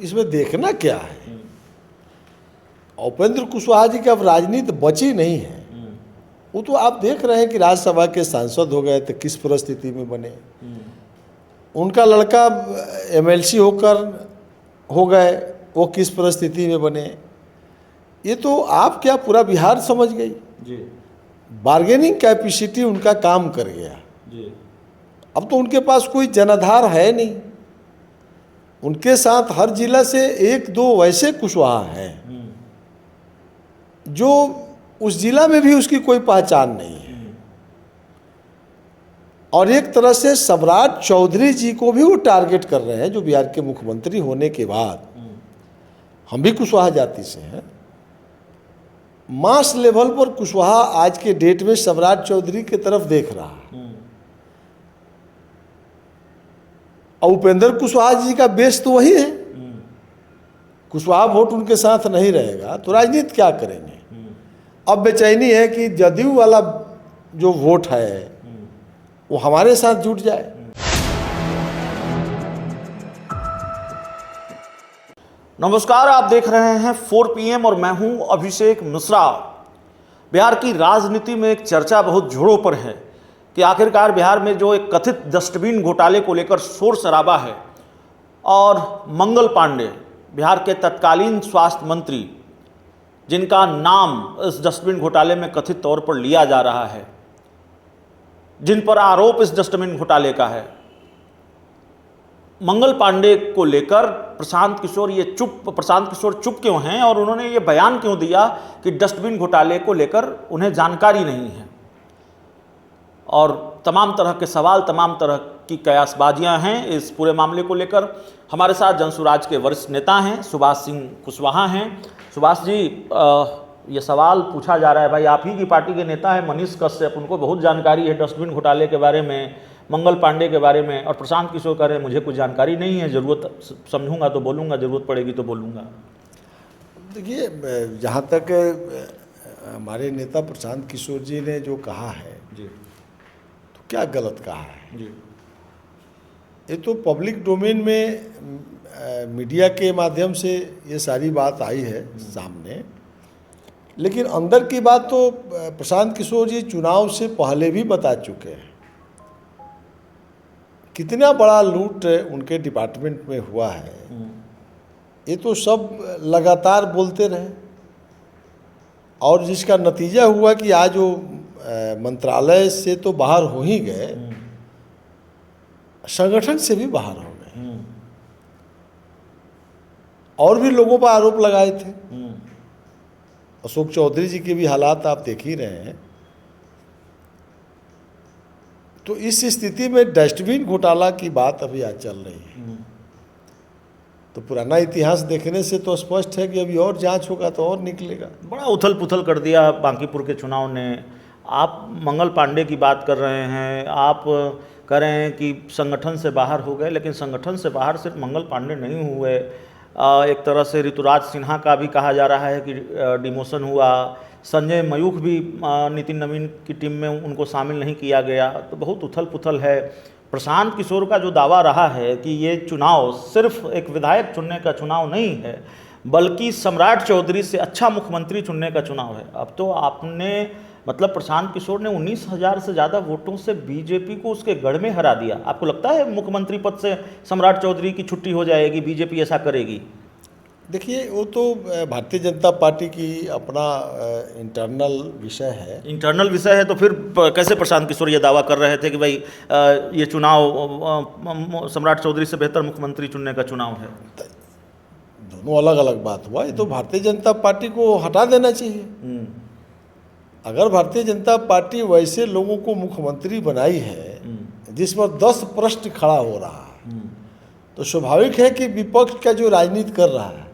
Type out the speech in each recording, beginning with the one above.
इसमें देखना क्या है? उपेंद्र कुशवाहा जी की अब राजनीति बची नहीं है। वो तो आप देख रहे हैं कि राज्यसभा के सांसद हो गए तो किस परिस्थिति में बने, उनका लड़का एमएलसी होकर हो गए, वो किस परिस्थिति में बने। ये तो आप क्या पूरा बिहार समझ गई जी। बार्गेनिंग कैपेसिटी उनका काम कर गया जी। अब तो उनके पास कोई जनाधार है नहीं। उनके साथ हर जिला से एक दो वैसे कुशवाहा हैं जो उस जिला में भी उसकी कोई पहचान नहीं है। और एक तरह से सम्राट चौधरी जी को भी वो टारगेट कर रहे हैं, जो बिहार के मुख्यमंत्री होने के बाद, हम भी कुशवाहा जाति से हैं। मास लेवल पर कुशवाहा आज के डेट में सम्राट चौधरी की तरफ देख रहा है। और उपेंद्र कुशवाहा जी का बेस तो वही है। कुशवाहा वोट उनके साथ नहीं रहेगा तो राजनीति क्या करेंगे। अब बेचैनी है कि जदयू वाला जो वोट है वो हमारे साथ जुट जाए। नमस्कार, आप देख रहे हैं 4 PM और मैं हूं अभिषेक मिश्रा। बिहार की राजनीति में एक चर्चा बहुत जोरों पर है कि आखिरकार बिहार में जो एक कथित डस्टबिन घोटाले को लेकर शोर शराबा है और मंगल पांडे, बिहार के तत्कालीन स्वास्थ्य मंत्री, जिनका नाम इस डस्टबिन घोटाले में कथित तौर पर लिया जा रहा है, जिन पर आरोप इस डस्टबिन घोटाले का है, मंगल पांडे को लेकर प्रशांत किशोर चुप क्यों हैं और उन्होंने ये बयान क्यों दिया कि डस्टबिन घोटाले को लेकर उन्हें जानकारी नहीं है। और तमाम तरह के सवाल, तमाम तरह की कयासबाजियां हैं इस पूरे मामले को लेकर। हमारे साथ जनसुराज के वरिष्ठ नेता हैं, सुभाष सिंह कुशवाहा हैं। सुभाष जी, ये सवाल पूछा जा रहा है, भाई आप ही की पार्टी के नेता है मनीष कश्यप, उनको बहुत जानकारी है डस्टबिन घोटाले के बारे में, मंगल पांडे के बारे में, और प्रशांत किशोर कह रहे हैं मुझे कुछ जानकारी नहीं है, ज़रूरत समझूंगा तो बोलूँगा, ज़रूरत पड़ेगी तो बोलूँगा। देखिए, जहाँ तक हमारे नेता प्रशांत किशोर जी ने जो कहा है जी, तो क्या गलत कहा है जी। ये तो पब्लिक डोमेन में मीडिया के माध्यम से ये सारी बात आई है सामने, लेकिन अंदर की बात तो प्रशांत किशोर जी चुनाव से पहले भी बता चुके हैं। कितना बड़ा लूट उनके डिपार्टमेंट में हुआ है ये तो सब लगातार बोलते रहे, और जिसका नतीजा हुआ कि आज वो मंत्रालय से तो बाहर हो ही गए, संगठन से भी बाहर हो गए, और भी लोगों पर आरोप लगाए थे। अशोक चौधरी जी के भी हालात आप देख ही रहे हैं। तो इस स्थिति में डस्टबिन घोटाला की बात अभी आज चल रही है। तो पुराना इतिहास देखने से तो स्पष्ट है कि अभी और जांच होगा तो और निकलेगा। बड़ा उथल पुथल कर दिया बांकीपुर के चुनाव ने। आप मंगल पांडे की बात कर रहे हैं, आप कह रहे हैं कि संगठन से बाहर हो गए, लेकिन संगठन से बाहर सिर्फ मंगल पांडे नहीं हुए। एक तरह से ऋतुराज सिन्हा का भी कहा जा रहा है कि डिमोशन हुआ। संजय मयूख भी नितिन नवीन की टीम में उनको शामिल नहीं किया गया। तो बहुत उथल पुथल है। प्रशांत किशोर का जो दावा रहा है कि ये चुनाव सिर्फ एक विधायक चुनने का चुनाव नहीं है, बल्कि सम्राट चौधरी से अच्छा मुख्यमंत्री चुनने का चुनाव है। अब तो आपने मतलब प्रशांत किशोर ने 19,000 से ज़्यादा वोटों से बीजेपी को उसके गढ़ में हरा दिया। आपको लगता है मुख्यमंत्री पद से सम्राट चौधरी की छुट्टी हो जाएगी, बीजेपी ऐसा करेगी? देखिए, वो तो भारतीय जनता पार्टी की अपना इंटरनल विषय है। इंटरनल विषय है तो फिर कैसे प्रशांत किशोर ये दावा कर रहे थे कि भाई ये चुनाव सम्राट चौधरी से बेहतर मुख्यमंत्री चुनने का चुनाव है? दोनों अलग अलग बात हुआ। ये तो भारतीय जनता पार्टी को हटा देना चाहिए। अगर भारतीय जनता पार्टी वैसे लोगों को मुख्यमंत्री बनाई है जिस पर 10 प्रश्न खड़ा हो रहा है, तो स्वाभाविक है कि विपक्ष का जो राजनीति कर रहा है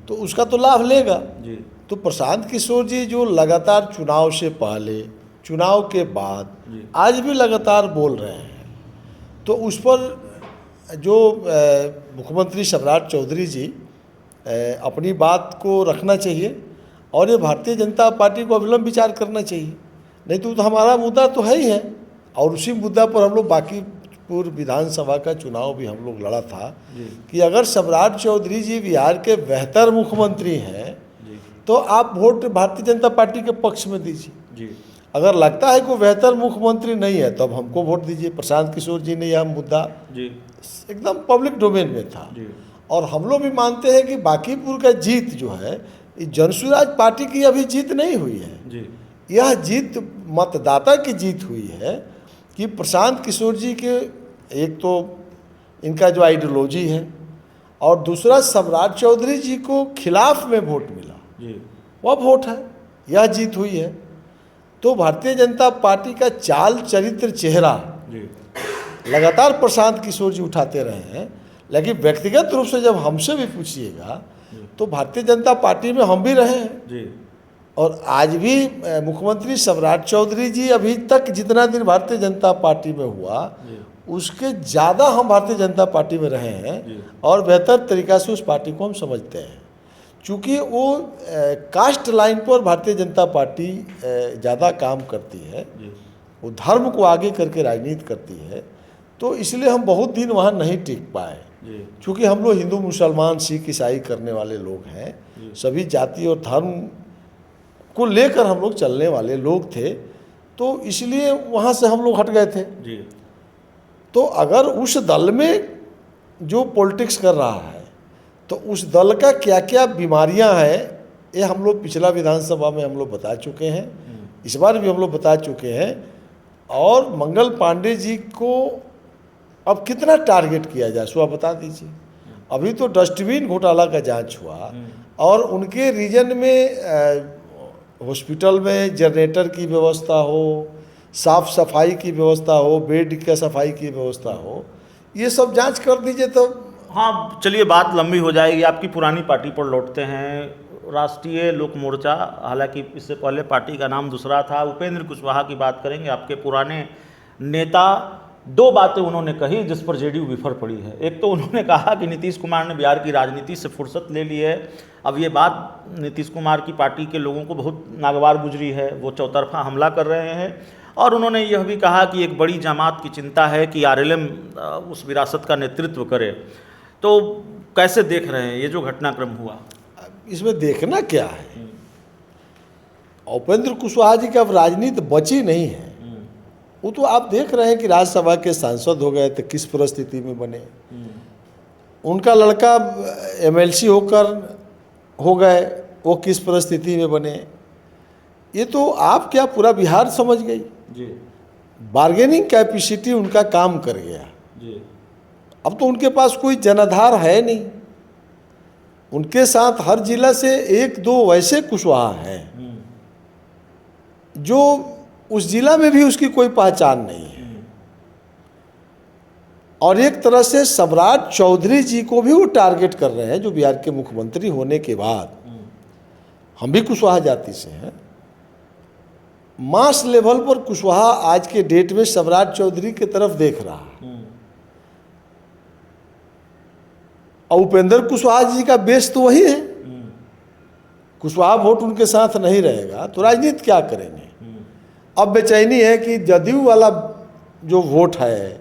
तो उसका तो लाभ लेगा जी। तो प्रशांत किशोर जी जो लगातार चुनाव से पहले, चुनाव के बाद, आज भी लगातार बोल रहे हैं, तो उस पर जो मुख्यमंत्री सम्राट चौधरी जी अपनी बात को रखना चाहिए, और ये भारतीय जनता पार्टी को अविलंब विचार करना चाहिए। नहीं तो हमारा मुद्दा तो है ही है, और उसी मुद्दा पर हम लोग बाकी समस्तीपुर विधानसभा का चुनाव भी हम लोग लड़ा था कि अगर सम्राट चौधरी जी बिहार के बेहतर मुख्यमंत्री हैं तो आप वोट भारतीय जनता पार्टी के पक्ष में दीजिए। अगर लगता है कि वो बेहतर मुख्यमंत्री नहीं है तो अब हमको वोट दीजिए। प्रशांत किशोर जी ने यह मुद्दा एकदम पब्लिक डोमेन में था और हम लोग भी मानते हैं कि बांकीपुर का जीत जो है जनसुराज पार्टी की अभी जीत नहीं हुई है। यह जीत मतदाता की जीत हुई है कि प्रशांत किशोर जी के एक तो इनका जो आइडियोलॉजी है और दूसरा सम्राट चौधरी जी को खिलाफ में वोट मिला, वह वोट है, यह जीत हुई है। तो भारतीय जनता पार्टी का चाल चरित्र चेहरा लगातार प्रशांत किशोर जी उठाते रहे हैं, लेकिन व्यक्तिगत रूप से जब हमसे भी पूछिएगा तो भारतीय जनता पार्टी में हम भी रहे हैं और आज भी मुख्यमंत्री सम्राट चौधरी जी अभी तक जितना दिन भारतीय जनता पार्टी में हुआ उसके ज़्यादा हम भारतीय जनता पार्टी में रहे हैं और बेहतर तरीक़ा से उस पार्टी को हम समझते हैं। चूँकि वो कास्ट लाइन पर भारतीय जनता पार्टी ज़्यादा काम करती है, वो धर्म को आगे करके राजनीति करती है, तो इसलिए हम बहुत दिन वहाँ नहीं टिक पाए। चूँकि हम लोग हिंदू मुसलमान सिख ईसाई करने वाले लोग हैं, सभी जाति और धर्म को लेकर हम लोग चलने वाले लोग थे, तो इसलिए वहाँ से हम लोग हट गए थे। तो अगर उस दल में जो पॉलिटिक्स कर रहा है तो उस दल का क्या क्या बीमारियां हैं ये हम लोग पिछला विधानसभा में हम लोग बता चुके हैं, इस बार भी हम लोग बता चुके हैं। और मंगल पांडे जी को अब कितना टारगेट किया जाए सो आप बता दीजिए। अभी तो डस्टबिन घोटाला का जांच हुआ और उनके रीजन में हॉस्पिटल में जनरेटर की व्यवस्था हो, साफ सफाई की व्यवस्था हो, बेड की सफाई की व्यवस्था हो, ये सब जांच कर दीजिए। तो हाँ, चलिए बात लंबी हो जाएगी। आपकी पुरानी पार्टी पर लौटते हैं, राष्ट्रीय लोक मोर्चा, हालांकि इससे पहले पार्टी का नाम दूसरा था। उपेंद्र कुशवाहा की बात करेंगे, आपके पुराने नेता। दो बातें उन्होंने कही जिस पर जेडीयू विफर पड़ी है। एक तो उन्होंने कहा कि नीतीश कुमार ने बिहार की राजनीति से फुर्सत ले ली है। अब ये बात नीतीश कुमार की पार्टी के लोगों को बहुत नागवार गुजरी है, वो चौतरफा हमला कर रहे हैं। और उन्होंने यह भी कहा कि एक बड़ी जमात की चिंता है कि आरएलएम उस विरासत का नेतृत्व करे। तो कैसे देख रहे हैं ये जो घटनाक्रम हुआ? इसमें देखना क्या है, उपेंद्र कुशवाहा जी की अब राजनीति बची नहीं है। वो तो आप देख रहे हैं कि राज्यसभा के सांसद हो गए तो किस परिस्थिति में बने, उनका लड़का एमएलसी होकर हो गए वो किस परिस्थिति में बने। ये तो आप क्या पूरा बिहार समझ गई। बार्गेनिंग कैपेसिटी उनका काम कर गया। अब तो उनके पास कोई जनाधार है नहीं, उनके साथ हर जिला से एक दो वैसे कुशवाहा हैं जो उस जिला में भी उसकी कोई पहचान नहीं है। और एक तरह से सम्राट चौधरी जी को भी वो टारगेट कर रहे हैं, जो बिहार के मुख्यमंत्री होने के बाद, हम भी कुशवाहा जाति से हैं। मास लेवल पर कुशवाहा आज के डेट में सम्राट चौधरी की तरफ देख रहा है। और उपेंद्र कुशवाहा जी का बेस तो वही है। कुशवाहा वोट उनके साथ नहीं रहेगा तो राजनीति क्या करेंगे। अब बेचैनी है कि जदयू वाला जो वोट है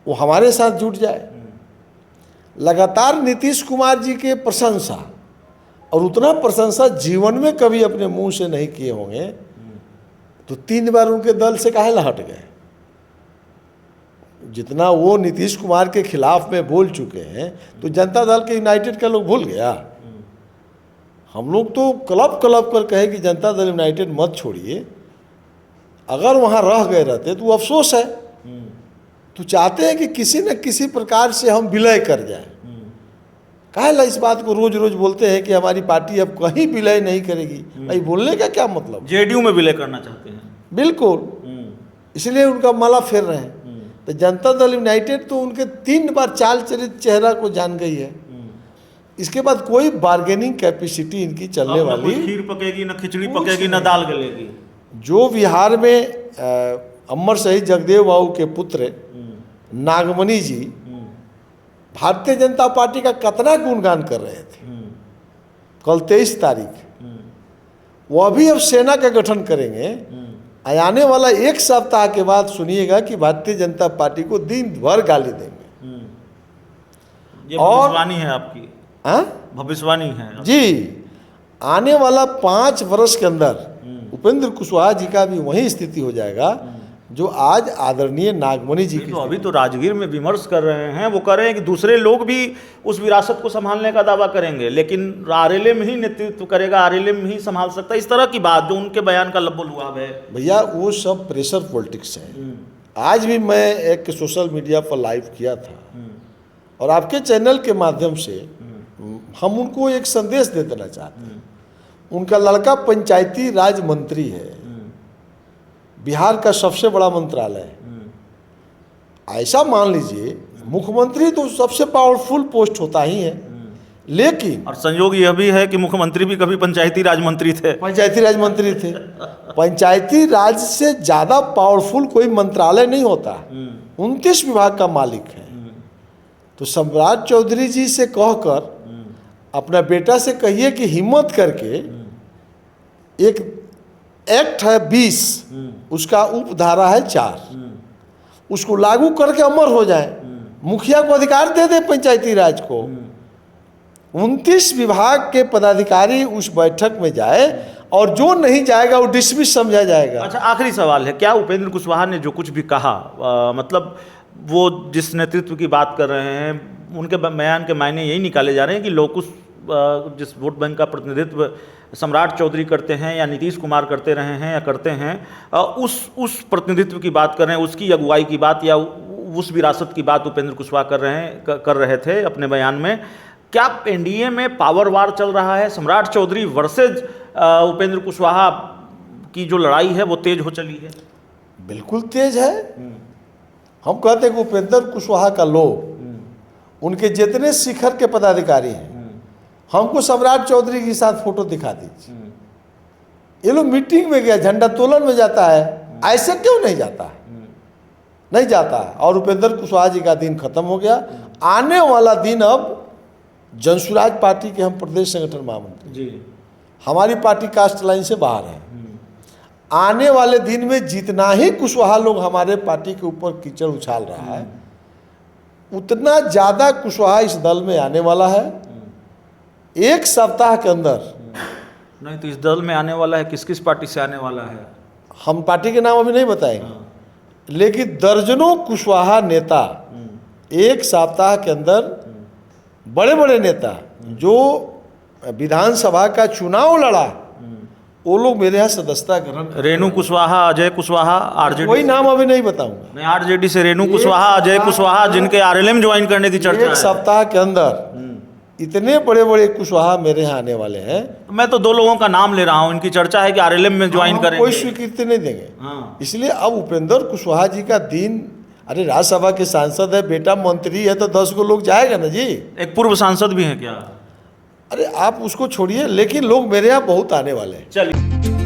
वो हमारे साथ जुट जाए। लगातार नीतीश कुमार जी के प्रशंसा, और उतना प्रशंसा जीवन में कभी अपने मुंह से नहीं किए होंगे, तो 3 बार उनके दल से काहे हट गए। जितना वो नीतीश कुमार के खिलाफ में बोल चुके हैं तो जनता दल के यूनाइटेड का लोग भूल गया। हम लोग तो क्लब कर कहे कि जनता दल यूनाइटेड मत छोड़िए। अगर वहाँ रह गए रहते तो अफसोस है, तो चाहते हैं कि किसी न किसी प्रकार से हम विलय कर जाए। काहे इस बात को रोज रोज बोलते हैं कि हमारी पार्टी अब कहीं विलय नहीं करेगी। भाई बोलने का क्या मतलब। जेडीयू में विलय करना चाहते हैं, बिल्कुल, इसलिए उनका माला फेर रहे हैं। तो जनता दल यूनाइटेड तो उनके 3 बार चाल चरित चेहरा को जान गई है। इसके बाद कोई बार्गेनिंग कैपेसिटी इनकी चलने वाली, खीर पकेगी न खिचड़ी पकेगी न दाल गलेगी। जो बिहार में अमर शहीद जगदेव बाबू के पुत्र नागमणि जी भारतीय जनता पार्टी का कितना गुणगान कर रहे थे। कल 23 तारीख वो भी अब सेना का गठन करेंगे आने वाला एक सप्ताह के बाद सुनिएगा कि भारतीय जनता पार्टी को दिन भर गाली देंगे। ये और- भविष्यवाणी है आपकी, हाँ भविष्यवाणी है। जी, आने वाला 5 वर्ष के अंदर उपेंद्र कुशवाहा जी का भी वही स्थिति हो जाएगा जो आज आदरणीय नागमणि जी की। तो अभी तो राजगीर में विमर्श कर रहे हैं, वो कह रहे हैं कि दूसरे लोग भी उस विरासत को संभालने का दावा करेंगे, लेकिन आरएलएम ही नेतृत्व करेगा, आरएलएम ही संभाल सकता है। इस तरह की बात जो उनके बयान का लब्बो लुआब है। भैया वो सब प्रेशर पॉलिटिक्स है। आज भी मैं एक सोशल मीडिया पर लाइव किया था और आपके चैनल के माध्यम से हम उनको एक संदेश दे देना चाहते हैं। उनका लड़का पंचायती राज मंत्री है, बिहार का सबसे बड़ा मंत्रालय है। ऐसा मान लीजिए मुख्यमंत्री तो सबसे पावरफुल पोस्ट होता ही है, लेकिन और संयोग यह भी है कि मुख्यमंत्री भी कभी पंचायती राज मंत्री थे। पंचायती राज मंत्री थे। पंचायती राज से ज़्यादा पावरफुल कोई मंत्रालय नहीं होता। 29 विभाग का मालिक है। तो सम्राट चौधरी जी से कहकर अपना बेटा से कहिए कि हिम्मत करके एक एक्ट है 20, उसका उपधारा है 4, उसको लागू करके अमर हो जाए। मुखिया को अधिकार दे दे पंचायती राज को। 29 विभाग के पदाधिकारी उस बैठक में जाए और जो नहीं जाएगा वो डिसमिस समझा जाएगा। अच्छा, आखिरी सवाल है, क्या उपेंद्र कुशवाहा ने जो कुछ भी कहा, मतलब वो जिस नेतृत्व की बात कर रहे हैं, उनके बयान के मायने यही निकाले जा रहे हैं कि लोकुस जिस वोट बैंक का प्रतिनिधित्व सम्राट चौधरी करते हैं या नीतीश कुमार करते रहे हैं या करते हैं, उस प्रतिनिधित्व की बात कर रहे हैं, उसकी अगुवाई की बात या उस विरासत की बात उपेंद्र कुशवाहा कर रहे थे अपने बयान में। क्या एनडीए में पावर वार चल रहा है? सम्राट चौधरी वर्सेज उपेंद्र कुशवाहा की जो लड़ाई है वो तेज हो चली है? बिल्कुल तेज है। हम कहते हैं कि उपेंद्र कुशवाहा का लोग, उनके जितने शिखर के पदाधिकारी हैं, हमको सम्राट चौधरी के साथ फोटो दिखा दीजिए। ये लोग मीटिंग में गया, झंडा तोलन में जाता है, ऐसे क्यों नहीं जाता है? नहीं जाता है। और उपेंद्र कुशवाहा जी का दिन खत्म हो गया। आने वाला दिन अब जनसुराज पार्टी के हम प्रदेश संगठन महामंत्री जी, हमारी पार्टी कास्ट लाइन से बाहर है। आने वाले दिन में जितना ही कुशवाहा लोग हमारे पार्टी के ऊपर कीचड़ उछाल रहा है, उतना ज़्यादा कुशवाहा इस दल में आने वाला है। एक सप्ताह के अंदर नहीं तो इस दल में आने वाला है, किस किस पार्टी से आने वाला है? हम पार्टी के नाम अभी नहीं बताएंगे, लेकिन दर्जनों कुशवाहा नेता एक सप्ताह के अंदर, बड़े बड़े नेता जो विधानसभा का चुनाव लड़ा, वो लोग मेरे यहाँ सदस्यता ग्रहण। रेणु कुशवाहा, अजय कुशवाहा, आरजेडी, कोई नाम अभी नहीं बताऊंगा। नहीं आरजेडी से रेणु कुशवाहा, अजय कुशवाहा, जिनके आरएलएम ज्वाइन करने की चर्चा एक है। सप्ताह के अंदर इतने बड़े बड़े कुशवाहा मेरे यहाँ आने वाले हैं। मैं तो 2 लोगों का नाम ले रहा हूं, इनकी चर्चा है कि आरएलएम में ज्वाइन हम करेंगे। कोई स्वीकृति नहीं देंगे। हाँ। इसलिए अब उपेंद्र कुशवाहा जी का दिन, अरे राज्यसभा के सांसद है, बेटा मंत्री है, तो 10 को लोग जाएगा ना जी। एक पूर्व सांसद भी हैं क्या? अरे आप उसको छोड़िए, लेकिन लोग मेरे यहाँ बहुत आने वाले हैं। चलिए।